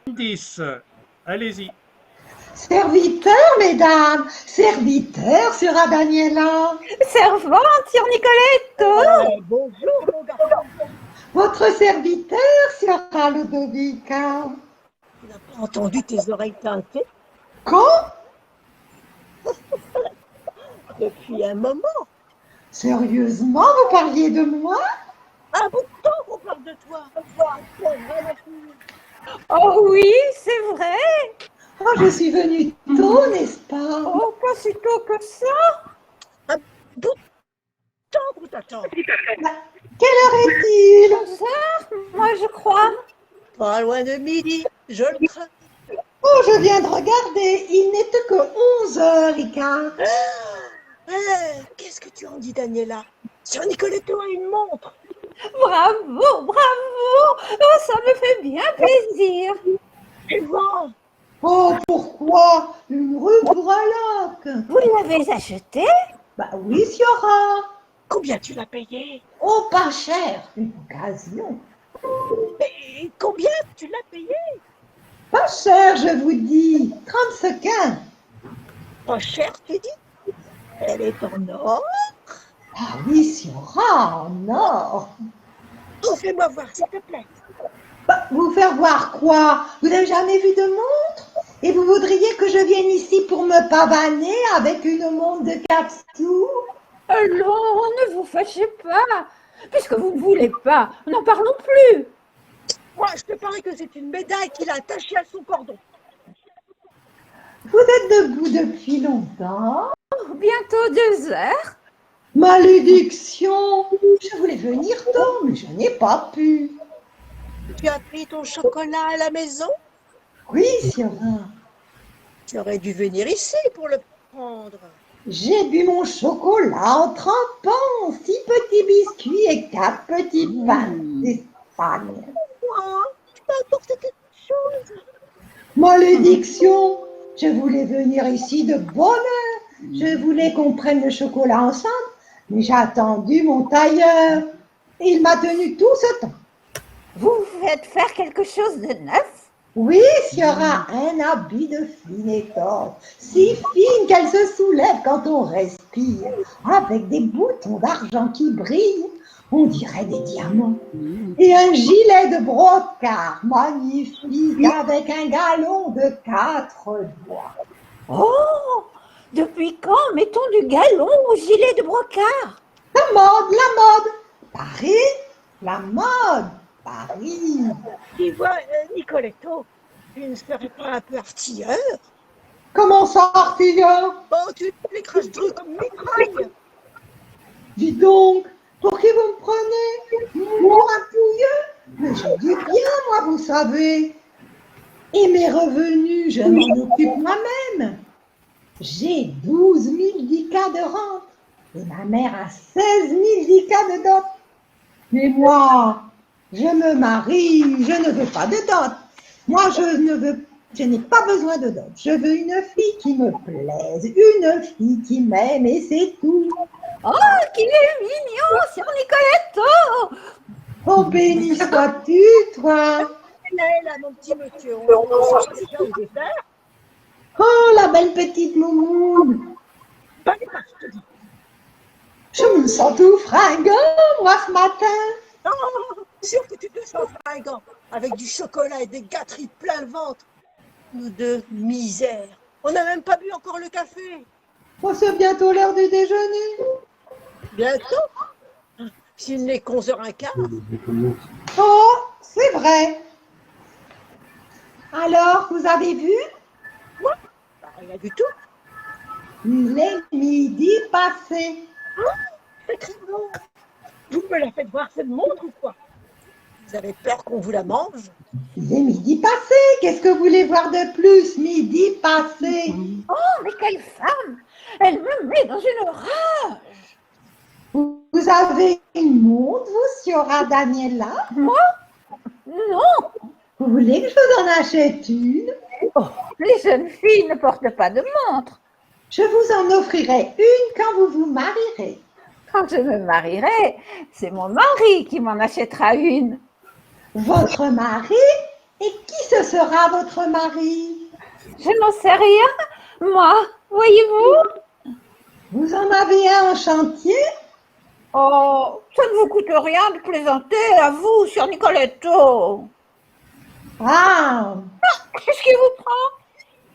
10. Allez-y. Serviteur, mesdames, serviteur sera Daniela. Servante sur Nicoletto. Bonjour, mon garçon. Votre serviteur sera Ludovica. Tu n'as pas entendu tes oreilles teintées Quand? depuis un moment. Sérieusement, vous parliez de moi? Un bout de temps qu'on parle de toi. Oh oui, c'est vrai. Oh, je suis venue tôt, n'est-ce pas? Oh, pas si tôt que ça. Un bout de temps qu'on t'attend. Quelle heure est-il? 11 heures, moi je crois. Pas loin de midi, je le crains. Oh, je viens de regarder, il n'était que 11h15. Qu'est-ce que tu en dis, Daniela? Sur Nicoletto a une montre. Bravo, bravo. Oh, ça me fait bien plaisir. Et bon, Oh, pourquoi? Une rue pour un lac. Vous l'avez achetée? Bah oui, Siora. combien tu l'as payé? Oh, pas cher, une occasion. Et combien tu l'as payé? Pas cher, je vous dis. 30 sequins. Pas cher, tu dis? Elle est en or. Ah oui, Siora, en or. Oh, fais-moi voir, s'il te plaît. Bah, vous faire voir quoi? Vous n'avez jamais vu de montre? Et vous voudriez que je vienne ici pour me pavaner avec une montre de 4 sous? Allons, ne vous fâchez pas. Puisque vous ne voulez pas, n'en parlons plus. Moi, je te parie que c'est une médaille qu'il a attachée à son cordon. Vous êtes debout depuis longtemps? Bientôt 2 heures. Malédiction! Je voulais venir tôt, mais je n'ai pas pu. Tu as pris ton chocolat à la maison? Oui, Siora. Tu aurais dû venir ici pour le prendre. J'ai bu mon chocolat en trempant 6 petits biscuits et 4 petits pains d'Espagne. Moi, tu peux apporter quelque chose? Malédiction! Je voulais venir ici de bonne heure. Je voulais qu'on prenne le chocolat ensemble, mais j'ai attendu mon tailleur. Il m'a tenu tout ce temps. Vous faites faire quelque chose de neuf? Oui, s'il y aura un habit de fine étoffe, si fine qu'elle se soulève quand on respire, avec des boutons d'argent qui brillent, on dirait des diamants. Et un gilet de brocart magnifique avec un galon de 4 doigts. Oh, depuis quand mettons du galon au gilet de brocart? La mode, Paris, la mode, Paris. Tu vois, Nicoletto, tu ne serais pas un peu artilleur? Comment ça, artilleur? Oh, tu l'écrases tout comme mitraille. Dis donc, pour qui vous me prenez? Pour un pouilleux? Mais je dis bien, moi, vous savez. Et mes revenus, je m'en occupe moi-même. J'ai 12 000 dicas de rente. Et ma mère a 16 000 dicas de dot. Mais moi, je me marie, je ne veux pas de dot. Moi, je n'ai pas besoin de dot. Je veux une fille qui me plaise, une fille qui m'aime et c'est tout. Oh, qu'il est mignon sur Nicoletto! Oh, béni sois-tu, toi. Là, mon petit monsieur, on cherche déjà au départ. Oh, la belle petite moumoune. Pas les pas, je te dis. Je me sens tout fringant, moi, ce matin. Oh, sûr que tu te sens fringant, avec du chocolat et des gâteries plein le ventre. Nous deux, misère. On n'a même pas bu encore le café. Oh, c'est bientôt l'heure du déjeuner. Bientôt. S'il n'est qu'11h15. Oh, c'est vrai. Alors, vous avez vu? Moi, rien du tout. Il est midi passé. Sacrément. Vous me la faites voir cette montre ou quoi? Vous avez peur qu'on vous la mange? Il est midi passé. Qu'est-ce que vous voulez voir de plus? Midi passé. Oh, mais quelle femme! Elle me met dans une rage! Vous avez une montre, vous, Siora Daniela? Moi? Non! Vous voulez que je vous en achète une? Oh, les jeunes filles ne portent pas de montre. Je vous en offrirai une quand vous vous marierez. Quand je me marierai, c'est mon mari qui m'en achètera une. Votre mari? Et qui ce sera votre mari? Je n'en sais rien, moi, voyez-vous. Vous en avez un en chantier? Oh, ça ne vous coûte rien de plaisanter, à vous, sur Nicoletto. Ah, Qu'est-ce qui vous prend?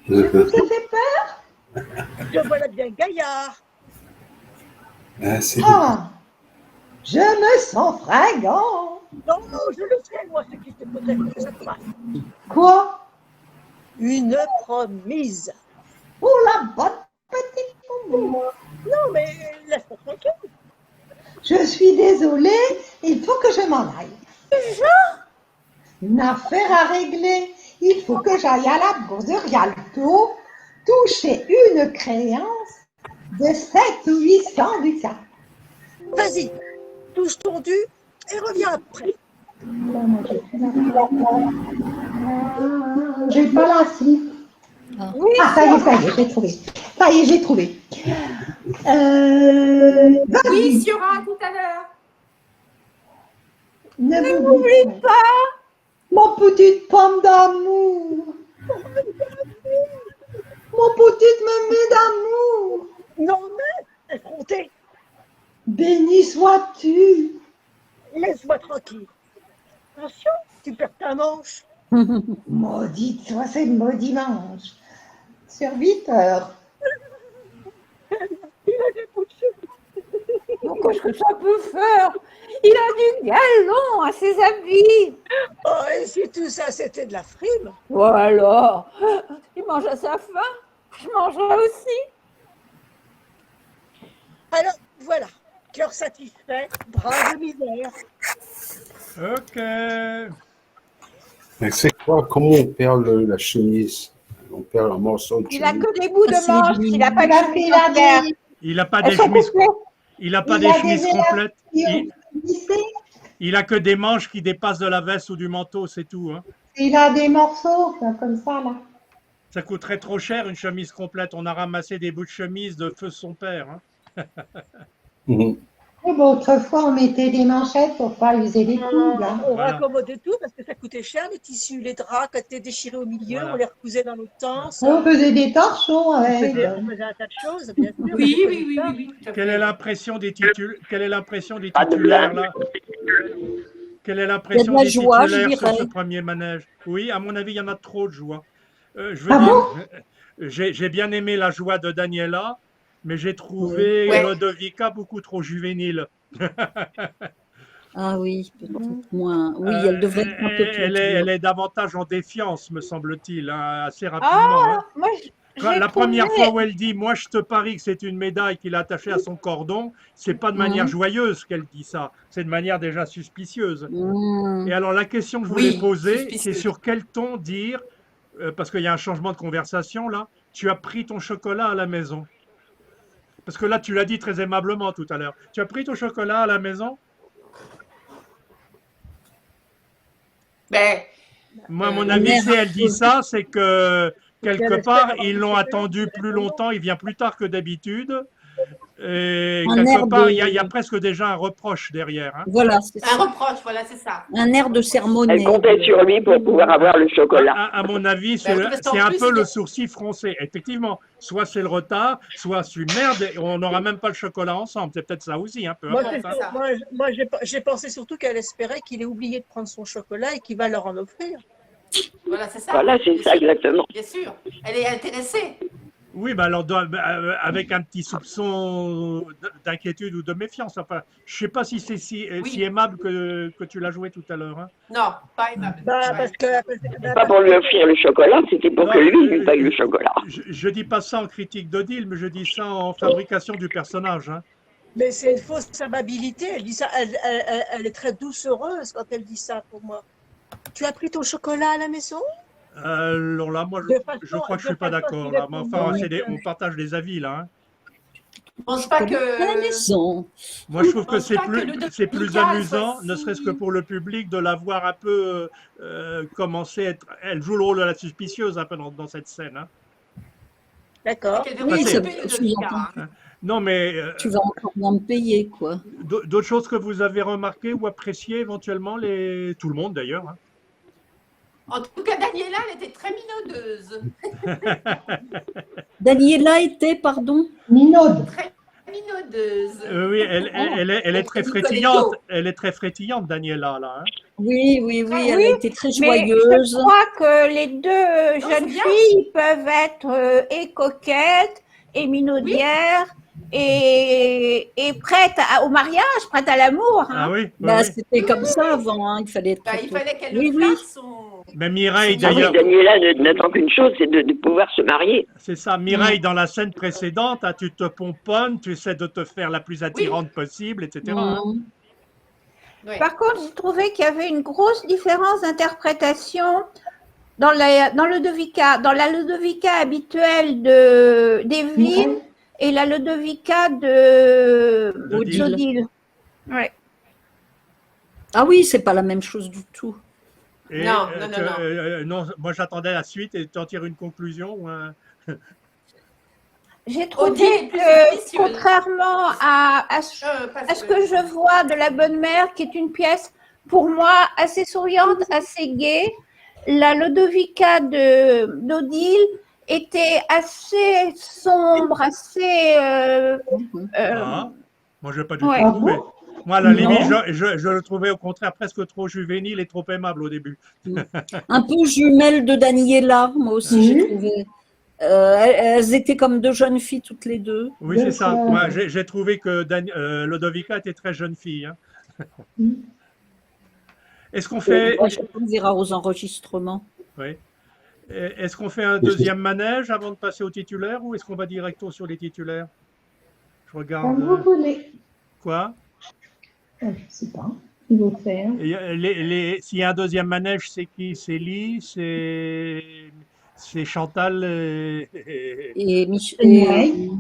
je vous ai fait peur? Je voilà bien gaillard. Ah, c'est Ah, je me sens fringant. Non, non, je le sais, moi, ce qui te faudrait que ça te fasse. Quoi? Une promise. Oh la bonne petite Moumou. Non, mais laisse-moi tranquille. Je suis désolée, il faut que je m'en aille. Une affaire à régler. Il faut que j'aille à la bourse de Rialto toucher une créance de 7 ou 800 ducats. Vas-y, touche ton dû et reviens après. J'ai pas la scie. Oui, Ah, ça y est, j'ai trouvé. Ça y est, j'ai trouvé. Oui, Vas-y, Siora, tout à l'heure. ne m'oublie pas. Mon petite pomme d'amour. Mon petite mémé d'amour. Non, mais effronté, Béni sois-tu. laisse-moi tranquille. Attention, tu perds ta manche. Maudite soit ce maudit dimanche. Sur 8 heures. Il a des bouts de cheveux. donc qu'est-ce que ça peut faire? Il a du galon à ses habits. Oh, et si tout ça, c'était de la frime. Voilà, il mange à sa faim, je mangerai aussi. Alors, voilà, cœur satisfait, bras de misère. Ok. Mais c'est quoi? Comment on perd la chemise? On perd un morceau de Il a chemise. que des bouts de C'est manche, lui. il n'a pas de Il a chemise fait la entière. des- Il n'a pas Elles des sont chemises, coupées. il a pas Il des a chemises des complètes. élastiques lissés. Il a que des manches qui dépassent de la veste ou du manteau, c'est tout. Hein. Il a des morceaux comme ça là. Ça coûterait trop cher une chemise complète. On a ramassé des bouts de chemise de feu son père. Hein. Mhm. Oui, bon, autrefois on mettait des manchettes pour pas user les coudes. Hein. On Voilà. raccommodait tout parce que ça coûtait cher, les tissus, les draps, quand t'es déchirés au milieu, Voilà. on les recousait dans l'autre sens. On faisait des torchons On avec. faisait un tas de choses, bien sûr. Oui, on oui, oui, faisait ça. oui, oui, tout à Quelle fait. est l'impression des titulaires là? Quelle est l'impression la des joie, je titulaires sur dirais. ce premier manège? Oui, à mon avis, il y en a trop de joie. Je veux Ah dire, bon? j'ai bien aimé la joie de Daniela, mais j'ai trouvé Ouais. Lodovica beaucoup trop juvénile. Ah oui, peut-être moins. Oui, elle devrait être un peu plus. Elle est davantage en défiance, me semble-t-il, hein, assez rapidement. Hein. Ah, moi, j'ai La première trouvé- fois où elle dit « Moi, je te parie que c'est une médaille qu'il a attachée à son cordon », c'est pas de manière Mhm. joyeuse qu'elle dit ça, c'est de manière déjà suspicieuse. Mmh. Et alors, la question que je voulais Oui, poser, c'est suspicieuse. sur quel ton dire, parce qu'il y a un changement de conversation là, tu as pris ton chocolat à la maison. Parce que là, tu l'as dit très aimablement tout à l'heure. Tu as pris ton chocolat à la maison? Ben, Moi, à mon la avis, mère. si elle dit ça, c'est que quelque espère part, avoir ils du l'ont chocolat, attendu c'est plus vraiment- longtemps, il vient plus tard que d'habitude. Et Un quelque air part, de- il y a presque déjà un reproche derrière. Hein. Voilà, c'est un ça. reproche, voilà, c'est ça. Un air de Elle sermonner. comptait sur lui pour pouvoir avoir le chocolat. À mon avis, Ben oui, parce qu'en c'est un plus, peu il le est- sourcil froncé. Effectivement, soit c'est le retard, soit c'est une merde et on n'aura même pas le chocolat ensemble. C'est peut-être ça aussi, un peu. Moi, Ouais, c'est c'est sûr, ça. moi, j'ai pensé surtout qu'elle espérait qu'il ait oublié de prendre son chocolat et qu'il va leur en offrir. Voilà, c'est ça. Voilà, c'est Bien ça sûr. exactement. Bien sûr. Elle est intéressée. Oui, bah alors avec un petit soupçon d'inquiétude ou de méfiance. Enfin, je sais pas si c'est si aimable que tu l'as joué tout à l'heure. Hein. Non, pas aimable. Bah, Ouais. parce que, Pas pour lui offrir le chocolat, c'était pour Non, que lui, il paye le chocolat. Je dis pas ça en critique d'Odile, mais je dis ça en fabrication du personnage. Hein. mais c'est une fausse amabilité. Elle dit ça, elle est très doucereuse quand elle dit ça pour moi. Tu as pris ton chocolat à la maison? Alors là, moi, De façon- je crois que je de suis pas façon d'accord. qu'il Là. est Mais enfin, convaincu. on partage des avis là. Hein. Je pense pas À la que. maison. Moi, je trouve que pense c'est pas que plus, le c'est plus Dominica amusant, soit ne si- serait-ce que pour le public, de la voir un peu commencer à être. Elle joue le rôle de la suspicieuse un peu dans cette scène. Hein. D'accord. qu'elle Oui, devrait ça- s'occuper de Dominica, hein. Non, mais Tu vas encore bien me payer, quoi. d'autres choses que vous avez remarquées ou appréciées éventuellement, tout le monde d'ailleurs. Hein. En tout cas, Daniela, elle était très minaudeuse. Daniela était, pardon? Minaude. Très minaudeuse. Oui, elle est très Nicoletto. frétillante. Elle est très frétillante, Daniela, là. Hein. Oui, oui, oui, Oui, elle a été très Mais joyeuse. je crois que les deux Non, jeunes c'est bien. filles peuvent être et coquettes, et minaudières, et prêtes au mariage, prêtes à l'amour. Hein. Ah oui, oui, Bah, oui. c'était comme ça avant, hein, il fallait être Bah, très il tôt. fallait qu'elle Oui, le oui. fasse. Mais Mireille, Ah oui, d'ailleurs, Daniela n'attend qu'une chose, c'est de pouvoir se marier. c'est ça. Mireille, dans la scène précédente, hein, tu te pomponnes, tu essaies de te faire la plus attirante possible, etc. hein. Mhm. Oui. Par contre, j'ai trouvé qu'il y avait une grosse différence d'interprétation dans Ludovica. Dans la Ludovica habituelle d'Evelyne et la Ludovica Odile. d'Odile. Ouais. Ah oui, c'est pas la même chose du tout. Et, Non, non, non, non, moi j'attendais la suite et tu en tires une conclusion. Ou J'ai Odile trouvé est plus que, ambitieuse. contrairement à ce que je vois de La Bonne Mère, qui est une pièce pour moi assez souriante, assez gaie, la Ludovica d'Odile était assez sombre, assez. Ah, moi je n'ai pas du ouais. tout Ah trouvé. bon? Moi, à la Non. limite, je le trouvais au contraire presque trop juvénile et trop aimable au début. Un peu jumelle de Daniela, moi aussi j'ai Oui. trouvé. Elles étaient comme deux jeunes filles toutes les deux. Oui, c'est ça. D'accord. Moi, j'ai trouvé que Ludovica était très jeune fille. Hein. Est-ce qu'on fait, On verra aux enregistrements. oui. Est-ce qu'on fait un deuxième manège avant de passer au titulaire ou est-ce qu'on va directement sur les titulaires? Je Comme regarde. vous voulez. Quoi? Je ne sais pas. Il faut faire. S'il y a un deuxième manège, c'est qui? C'est Lee, c'est Chantal. Et Mireille.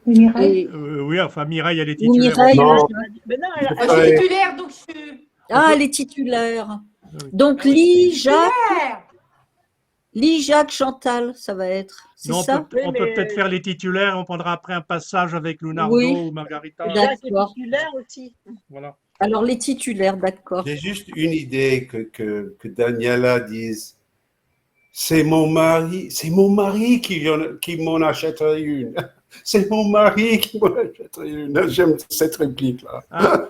Mireille. et- Oui, enfin Mireille, elle est ou titulaire. Mireille, Non. Mais non, Je je ferai- suis titulaire, donc je suis Ah, elle est titulaire. Oui. Donc Lee, Jacques, titulaire. Lee, Jacques, Chantal, ça va être. C'est Non, ça? on peut peut-être faire les titulaires. On prendra après un passage avec Lunardo Oui. ou Margarita. D'accord. Jacques est titulaire aussi. Voilà. Alors les titulaires, d'accord. J'ai juste une idée que Daniela dise. C'est mon mari qui m'en achèterait une. C'est mon mari qui m'en achèterait une. J'aime cette réplique-là. Ah,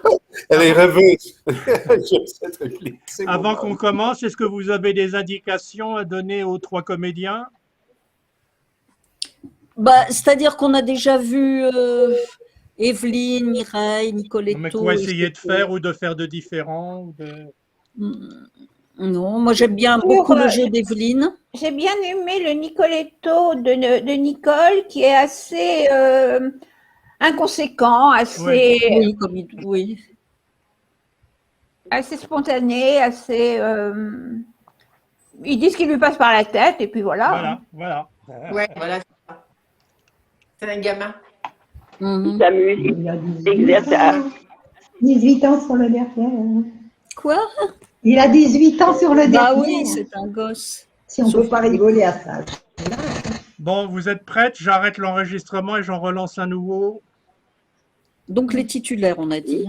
Elle est rêveuse. J'aime cette réplique. C'est mon avant mari. qu'on commence, est-ce que vous avez des indications à donner aux trois comédiens? Bah, c'est-à-dire qu'on a déjà vu Evelyne, Mireille, Mais Nicoletto. quoi et essayer de c'était- faire ou de faire de différent ou de... Non, moi j'aime bien beaucoup le jeu d'Evelyne. J'ai bien aimé le Nicoletto de Nicole, qui est assez inconséquent, assez, Oui, comme oui. assez spontané, assez. Il dit ce qui lui passe par la tête, et puis voilà. Voilà, voilà. Ouais, voilà. C'est un gamin. Mhm. Il s'amuse, Il a il exerce à... 18 ans sur le derrière. Quoi? Il a 18 ans sur le Bah derrière. oui, c'est un gosse. Si on ne peut pas rigoler à ça. Bon, vous êtes prêtes? J'arrête l'enregistrement et j'en relance un nouveau. Donc les titulaires, on a dit.